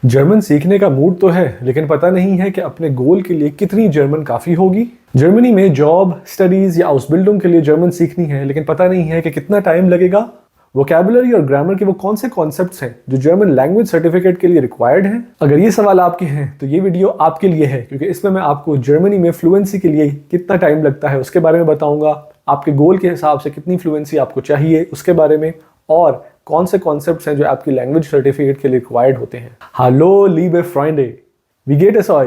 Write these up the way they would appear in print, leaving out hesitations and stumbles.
German सीखने का mood तो है, लेकिन पता नहीं है कि अपने गोल के लिए कितनी जर्मन काफ़ी होगी। जर्मनी में जॉब, स्टडीज़ या आउसबिल्डिंग के लिए जर्मन सीखनी है, लेकिन पता नहीं है कि कितना टाइम लगेगा। वोकैबुलरी और ग्रामर के वो कौन से कॉन्सेप्ट्स हैं जो जर्मन लैंग्वेज सर्टिफिकेट के लिए रिक्वायर्ड हैं। अगर ये सवाल आपके हैं तो ये वीडियो आपके लिए है, क्योंकि इसमें मैं आपको जर्मनी में फ्लुएंसी के लिए कितना टाइम लगता है उसके बारे में बताऊंगा, आपके गोल के हिसाब से कितनी फ्लुएंसी आपको चाहिए उसके बारे में, और कौन से कॉन्सेप्ट्स हैं जो आपकी लैंग्वेज सर्टिफिकेट के लिए रिक्वायर्ड होते हैं। हालो लीबे फ्रेंडे, वी गेट अस ऑय।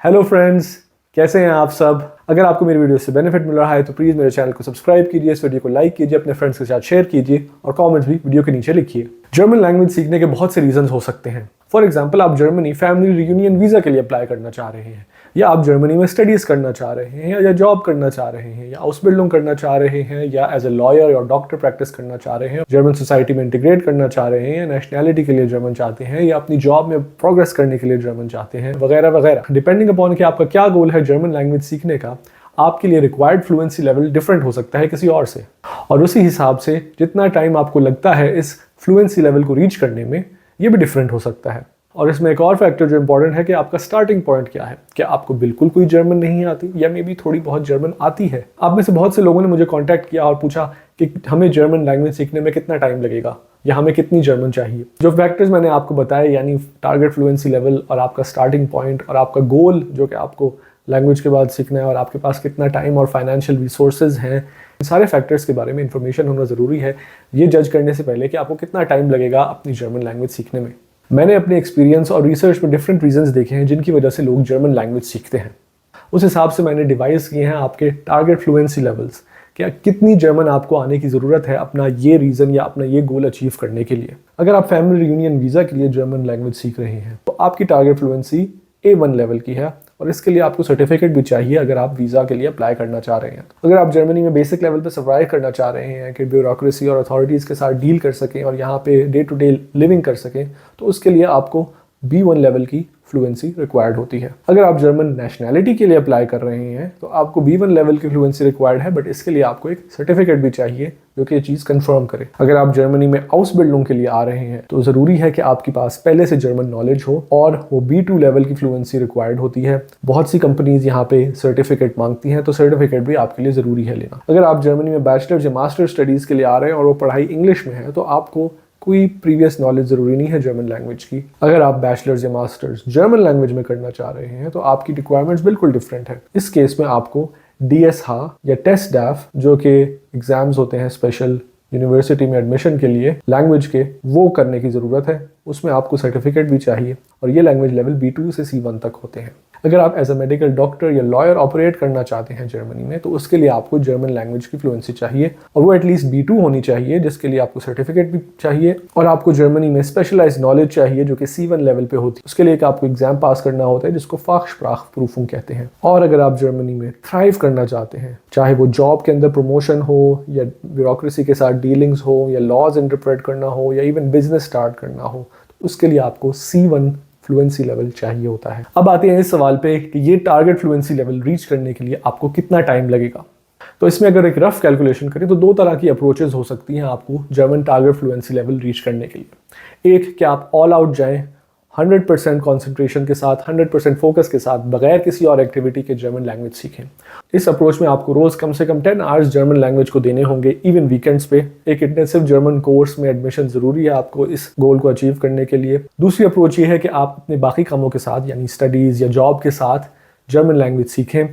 हेलो फ्रेंड्स, कैसे हैं आप सब। अगर आपको मेरी वीडियो से बेनिफिट मिल रहा है तो प्लीज़ मेरे चैनल को सब्सक्राइब कीजिए, इस वीडियो को लाइक कीजिए, अपने फ्रेंड्स के साथ शेयर कीजिए और कमेंट्स भी वीडियो के नीचे लिखिए। जर्मन लैंग्वेज सीखने के बहुत से रीजंस हो सकते हैं। फॉर एग्जांपल, आप जर्मनी फैमिली रियूनियन वीज़ा के लिए अप्लाई करना चाह रहे हैं, या आप जर्मनी में स्टडीज़ करना चाह रहे हैं, या जॉब करना चाह रहे हैं, या आउसबिल्डिंग करना चाह रहे हैं, या एज ए लॉयर या डॉक्टर प्रैक्टिस करना चाह रहे हैं, जर्मन सोसाइटी में इंटीग्रेट करना चाह रहे हैं, या नेशनैलिटी के लिए जर्मन चाहते हैं, या अपनी जॉब में प्रोग्रेस करने के लिए जर्मन चाहते हैं, वगैरह वगैरह। डिपेंडिंग अपॉन कि आपका क्या गोल है जर्मन लैंग्वेज सीखने का, आपके लिए रिक्वायर्ड फ्लुएंसी लेवल डिफरेंट हो सकता है किसी और से, और उसी हिसाब से जितना टाइम आपको लगता है इस फ्लुएंसी लेवल को रीच करने में, ये भी डिफरेंट हो सकता है। और इसमें एक और फैक्टर जो इंपॉर्टेंट है कि आपका स्टार्टिंग पॉइंट क्या है। क्या आपको बिल्कुल कोई जर्मन नहीं आती, या मे बी थोड़ी बहुत जर्मन आती है। आप में से बहुत से लोगों ने मुझे कांटेक्ट किया और पूछा कि हमें जर्मन लैंग्वेज सीखने में कितना टाइम लगेगा, या हमें कितनी जर्मन चाहिए। जो फैक्टर्स मैंने आपको बताए, यानी टारगेट फ्लुएंसी लेवल और आपका स्टार्टिंग पॉइंट और आपका गोल जो कि आपको लैंग्वेज के बाद सीखना है, और आपके पास कितना टाइम और फाइनेंशियल रिसोर्सेज हैं, इन सारे फैक्टर्स के बारे में इंफॉर्मेशन होना ज़रूरी है ये जज करने से पहले कि आपको कितना टाइम लगेगा अपनी जर्मन लैंग्वेज सीखने में। मैंने अपने एक्सपीरियंस और रिसर्च में डिफरेंट रीजंस देखे हैं जिनकी वजह से लोग जर्मन लैंग्वेज सीखते हैं। उस हिसाब से मैंने डिवाइस किए हैं आपके टारगेट फ्लुएंसी लेवल्स, क्या कितनी जर्मन आपको आने की ज़रूरत है अपना ये रीज़न या अपना ये गोल अचीव करने के लिए। अगर आप फैमिली रियूनियन वीज़ा के लिए जर्मन लैंग्वेज सीख रहे हैं तो आपकी टारगेट फ्लुएंसी A1 लेवल की है, और इसके लिए आपको सर्टिफिकेट भी चाहिए अगर आप वीज़ा के लिए अप्लाई करना चाह रहे हैं। अगर आप जर्मनी में बेसिक लेवल पे सर्वाइव करना चाह रहे हैं कि ब्यूरोक्रेसी और अथॉरिटीज़ के साथ डील कर सकें और यहाँ पे डे टू डे लिविंग कर सकें, तो उसके लिए आपको B1 लेवल की फ्लुएंसी रिक्वायर्ड होती है। अगर आप जर्मन नेशनैलिटी के लिए अप्लाई कर रहे हैं तो आपको B1 लेवल की फ्लुएंसी रिक्वायर्ड है, बट इसके लिए आपको एक सर्टिफिकेट भी चाहिए जो कि ये चीज़ कंफर्म करे। अगर आप जर्मनी में आउसबिल्डिंग के लिए आ रहे हैं तो ज़रूरी है कि आपके पास पहले से जर्मन नॉलेज हो, और वो B2 लेवल की फ्लुएंसी रिक्वायर्ड होती है। बहुत सी कंपनीज यहाँ पे सर्टिफिकेट मांगती हैं, तो सर्टिफिकेट भी आपके लिए ज़रूरी है लेना। अगर आप जर्मनी में बैचलर्स या मास्टर स्टडीज़ के लिए आ रहे हैं और वो पढ़ाई इंग्लिश में है, तो आपको कोई प्रीवियस नॉलेज ज़रूरी नहीं है जर्मन लैंग्वेज की। अगर आप बैचलर्स या मास्टर्स जर्मन लैंग्वेज में करना चाह रहे हैं तो आपकी रिक्वायरमेंट्स बिल्कुल डिफरेंट है। इस केस में आपको DSH या TestDaF जो कि एग्जाम्स होते हैं स्पेशल यूनिवर्सिटी में एडमिशन के लिए लैंग्वेज के, वो करने की ज़रूरत है। उसमें आपको सर्टिफिकेट भी चाहिए, और ये लैंग्वेज लेवल B2 से C1 तक होते हैं। अगर आप एज अ मेडिकल डॉक्टर या लॉयर ऑपरेट करना चाहते हैं जर्मनी में, तो उसके लिए आपको जर्मन लैंग्वेज की फ्लुएंसी चाहिए, और वो एटलीस्ट B2 होनी चाहिए, जिसके लिए आपको सर्टिफिकेट भी चाहिए। और आपको जर्मनी में स्पेशलाइज्ड नॉलेज चाहिए जो कि C1 लेवल पे होती है। उसके लिए आपको एग्जाम पास करना होता है जिसको फाखस्प्राखप्रूफुंग कहते हैं। और अगर आप जर्मनी में थ्राइव करना चाहते हैं, चाहे वो जॉब के अंदर प्रमोशन हो, या ब्यूरोक्रेसी के साथ डीलिंग्स हो, या लॉज इंटरप्रेट करना हो, या इवन बिजनेस स्टार्ट करना हो, तो उसके लिए आपको C1 फ्लुएंसी लेवल चाहिए होता है। अब आते हैं इस सवाल पे कि ये टारगेट फ्लुएंसी लेवल रीच करने के लिए आपको कितना टाइम लगेगा। तो इसमें अगर एक रफ कैलकुलेशन करें तो दो तरह की अप्रोचेस हो सकती हैं आपको German target fluency level reach करने के लिए। एक, कि आप ऑल आउट जाएं 100% कॉन्सेंट्रेशन के साथ, 100% फोकस के साथ, बगैर किसी और एक्टिविटी के जर्मन लैंग्वेज सीखें। इस अप्रोच में आपको रोज़ कम से कम 10 आवर्स जर्मन लैंग्वेज को देने होंगे, इवन वीकेंड्स पे। एक इंटेंसिव जर्मन कोर्स में एडमिशन ज़रूरी है आपको इस गोल को अचीव करने के लिए। दूसरी अप्रोच ये है कि आप अपने बाकी कामों के साथ, यानी स्टडीज़ या जॉब के साथ जर्मन लैंग्वेज सीखें।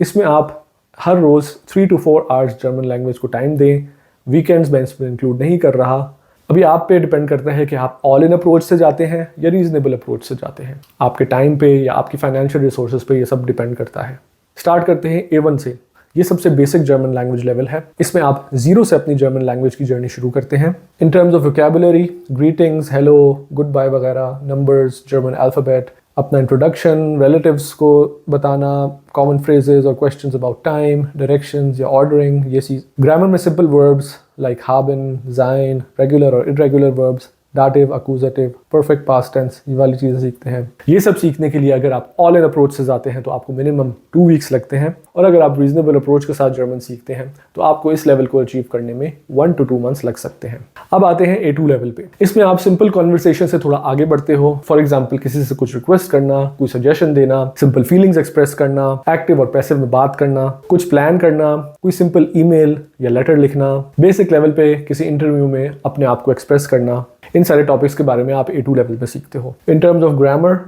इसमें आप हर रोज़ 3 to 4 आवर्स जर्मन लैंग्वेज को टाइम दें। वीकेंड्स मैं इसमें इंक्लूड नहीं कर रहा। अभी आप पे डिपेंड करता है कि आप ऑल इन अप्रोच से जाते हैं या रीजनेबल अप्रोच से जाते हैं। आपके टाइम पे या आपकी फाइनेंशियल रिसोर्सेज पे ये सब डिपेंड करता है। स्टार्ट करते हैं A1 से। ये सबसे बेसिक जर्मन लैंग्वेज लेवल है। इसमें आप 0 से अपनी जर्मन लैंग्वेज की जर्नी शुरू करते हैं। In terms of vocabulary, greetings, hello, good bye वगैरह, नंबर्स, जर्मन अल्फ़ाबेट, अपना इंट्रोडक्शन, रिलेटिव्स को बताना, कॉमन फ्रेजेस और क्वेश्चंस अबाउट टाइम, डायरेक्शंस या ऑर्डरिंग, ये चीज़। ग्रामर में simple verbs like haben, sein, regular और इरेगुलर वर्ब्स, दाटिव, अक्यूजेटिव, परफेक्ट पास्ट टेंस, ये वाली चीज़ें सीखते हैं। ये सब सीखने के लिए अगर आप ऑल इन अप्रोच से जाते हैं तो आपको मिनिमम 2 वीक्स लगते हैं, और अगर आप रीजनेबल अप्रोच के साथ जर्मन सीखते हैं तो आपको इस लेवल को अचीव करने में 1 to 2 मंथ्स लग सकते हैं। अब आते हैं A2 लेवल पे। इसमें आप सिंपल कॉन्वर्सेशन से थोड़ा आगे बढ़ते हो। फॉर एग्जाम्पल किसी से कुछ रिक्वेस्ट करना, कोई सजेशन देना, सिंपल फीलिंग्स एक्सप्रेस करना, एक्टिव और पैसिव में बात करना, कुछ प्लान करना, कोई सिंपल ईमेल या लेटर लिखना, बेसिक लेवल पे किसी इंटरव्यू में अपने आप को एक्सप्रेस करना, इन सारे टॉपिक्स के बारे में आप A2 लेवल पे सीखते हो। इन टर्म्स ऑफ ग्रामर,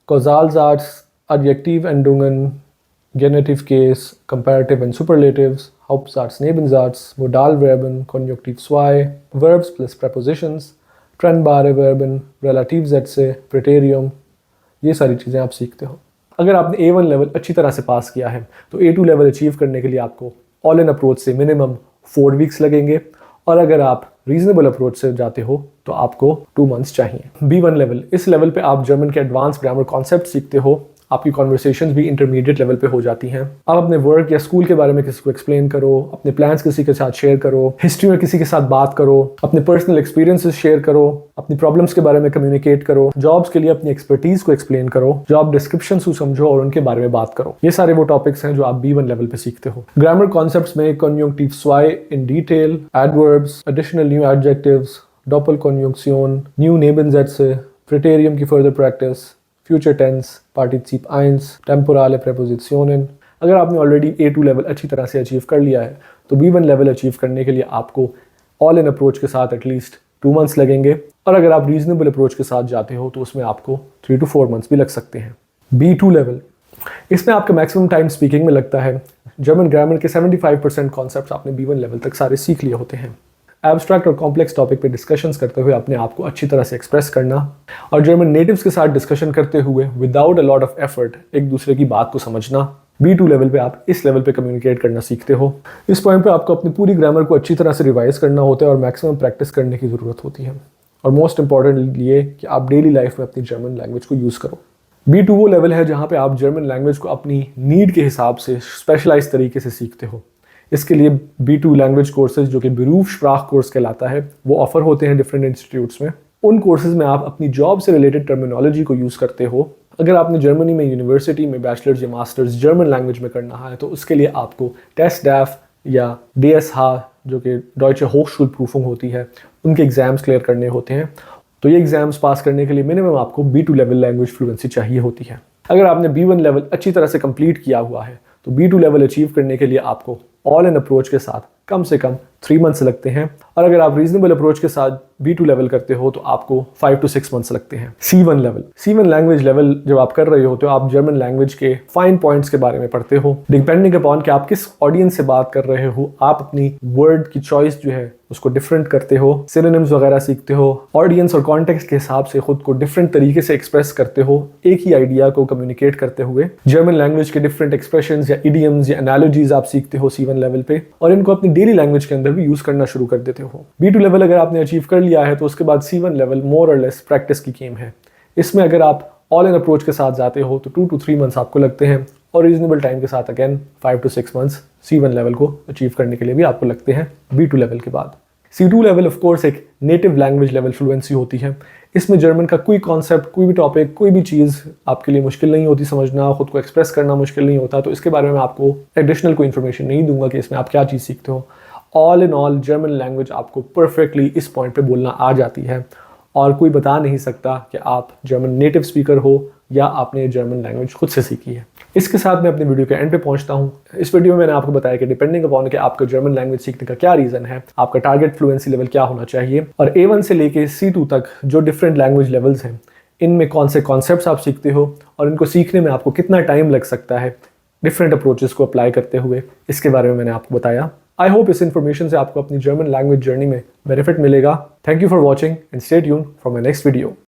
कॉजाल्सatz, एडजेक्टिव एंडुंगन, genitive case, comparative and superlatives, Hauptsatz, Nebensatz, Modalverben, Konjunktiv 2, Verbs plus Prepositions, trennbare Verben, Relativsätze, Präterium, ये सारी चीज़ें आप सीखते हो। अगर आपने A1 लेवल अच्छी तरह से पास किया है तो A2 लेवल अचीव करने के लिए आपको ऑल इन अप्रोच से मिनिमम 4 वीक्स लगेंगे, और अगर आप रीजनेबल अप्रोच से जाते हो तो आपको 2 मंथ्स चाहिए। B1 लेवल, इस लेवल पे आप जर्मन के एडवांस ग्रामर कॉन्सेप्ट सीखते हो। आपकी कॉन्वर्सेशंस भी इंटरमीडिएट लेवल पे हो जाती हैं। आप अपने वर्क या स्कूल के बारे में किसी को एक्सप्लेन करो, अपने प्लान्स किसी के साथ शेयर करो, हिस्ट्री में किसी के साथ बात करो, अपने पर्सनल एक्सपीरियंसेस शेयर करो, अपनी प्रॉब्लम्स के बारे में कम्युनिकेट करो, जॉब्स के लिए अपनी एक्सपर्टीज को एक्सप्लेन करो, जॉब डिस्क्रिप्शन को समझो और उनके बारे में बात करो। ये सारे वो टॉपिक्स हैं जो आप B1 लेवल पे सीखते हो। ग्रामर कॉन्सेप्ट्स में Konjunktiv 2 in detail, adverbs, additional new adjectives, Doppelkonjunktion, new Nebensätze, Präterium की फर्दर प्रैक्टिस, फ्यूचर टेंस, पार्टिसिप 1, टेम्पोरले प्रेपोजिशनन। अगर आपने ऑलरेडी A2 लेवल अच्छी तरह से अचीव कर लिया है तो B1 लेवल अचीव करने के लिए आपको ऑल इन अप्रोच के साथ एटलीस्ट 2 मंथ्स लगेंगे, और अगर आप रीजनेबल अप्रोच के साथ जाते हो तो उसमें आपको 3 to 4 मंथ्स भी लग सकते हैं। B2 लेवल, इसमें आपका मैक्सिमम टाइम स्पीकिंग में लगता है। जर्मन ग्रामर के 75% कॉन्सेप्ट्स आपने B1 लेवल तक सारे सीख लिए होते हैं। एब्स्ट्रैक्ट और कॉम्प्लेक्स टॉपिक पे डिस्कशंस करते हुए अपने आप को अच्छी तरह से एक्सप्रेस करना, और जर्मन नेटिव्स के साथ डिस्कशन करते हुए without a lot of effort एक दूसरे की बात को समझना। B2 लेवल पे आप इस लेवल पे कम्युनिकेट करना सीखते हो। इस पॉइंट पे आपको अपनी पूरी ग्रामर को अच्छी तरह से रिवाइज करना होता है और मैक्सिमम प्रैक्टिस करने की ज़रूरत होती है, और मोस्ट इंपॉर्टेंट ये कि आप डेली लाइफ में अपनी जर्मन लैंग्वेज को यूज़ करो। B2 वो लेवल है जहाँ पे आप जर्मन लैंग्वेज को अपनी नीड के हिसाब से स्पेशलाइज तरीके से सीखते हो। इसके लिए B2 लैंग्वेज कोर्सेज जो कि Berufssprach कोर्स कहलाता है वो ऑफर होते हैं डिफरेंट इंस्टीट्यूट्स में। उन कोर्सेज में आप अपनी जॉब से रिलेटेड टर्मिनोलॉजी को यूज़ करते हो। अगर आपने जर्मनी में यूनिवर्सिटी में बैचलर्स या मास्टर्स जर्मन लैंग्वेज में करना है तो उसके लिए आपको TestDaF या DSH जो कि Deutsche Hochschulprüfung होती है, उनके एग्जाम्स क्लियर करने होते हैं। तो ये एग्जाम्स पास करने के लिए मिनिमम आपको B2 लेवल लैंग्वेज फ्लुएंसी चाहिए होती है। अगर आपने B1 लेवल अच्छी तरह से कंप्लीट किया हुआ है तो B2 लेवल अचीव करने के लिए आपको ऑल इन अप्रोच के साथ कम से कम 3 मंथ्स लगते हैं, और अगर आप रीजनेबल अप्रोच के साथ B2 लेवल करते हो तो आपको 5 to 6 मंथ्स लगते हैं। C1 level, C1 language level जब आप कर रहे हो तो आप जर्मन लैंग्वेज के फाइन पॉइंट्स के बारे में पढ़ते हो। डिपेंडिंग अपॉन कि आप किस ऑडियंस से बात कर रहे हो, आप अपनी वर्ड की चॉइस जो है उसको डिफरेंट करते हो, सिनोनिम्स वगैरह सीखते हो, ऑडियंस और कॉन्टेक्स्ट के हिसाब से खुद को डिफरेंट तरीके से एक्सप्रेस करते हो, एक ही आइडिया को कम्युनिकेट करते हुए। जर्मन लैंग्वेज के डिफरेंट एक्सप्रेशंस या इडियम्स या एनालॉजीज आप सीखते हो C1 लेवल पे, और इनको अपनी डेली लैंग्वेज के अंदर भी यूज करना शुरू कर देते हो। B2 लेवल अगर आपने अचीव कर लिया है तो उसके बाद C1 लेवल मोर और लेस प्रैक्टिस की गेम है। इसमें अगर आप ऑल इन अप्रोच के साथ जाते हो तो 2 to 3 मंथ्स आपको लगते हैं, और रीजनेबल टाइम के साथ again 5 to 6 months C1 level को अचीव करने के लिए भी आपको लगते हैं B2 लेवल के बाद। C2 लेवल ऑफ कोर्स एक नेटिव लैंग्वेज लेवल फ्लुएंसी होती है। इसमें जर्मन का कोई कॉन्सेप्ट, कोई भी टॉपिक, कोई भी चीज़ आपके लिए मुश्किल नहीं होती समझना, खुद को एक्सप्रेस करना मुश्किल नहीं होता। तो इसके बारे में आपको एडिशनल कोई इन्फॉर्मेशन नहीं दूंगा कि इसमें आप क्या चीज़ सीखते हो। All in all German language आपको परफेक्टली इस पॉइंट पे बोलना आ जाती है, और कोई बता नहीं सकता कि आप जर्मन नेटिव स्पीकर हो या आपने जर्मन लैंग्वेज खुद से सीखी है। इसके साथ मैं अपने वीडियो के एंड पे पहुंचता हूं। इस वीडियो में मैंने आपको बताया कि डिपेंडिंग अपॉन कि आपका जर्मन लैंग्वेज सीखने का क्या रीज़न है, आपका टारगेट फ्लुएंसी लेवल क्या होना चाहिए, और A1 से लेके C2 तक जो डिफरेंट लैंग्वेज लेवल्स हैं इनमें कौन से कॉन्सेप्ट्स आप सीखते हो और इनको सीखने में आपको कितना टाइम लग सकता है डिफरेंट अप्रोचेस को अप्लाई करते हुए, इसके बारे में मैंने आपको बताया। आई होप इस इन्फॉर्मेशन से आपको अपनी जर्मन लैंग्वेज जर्नी में बेनिफिट मिलेगा। Thank you for watching and stay tuned for my next video.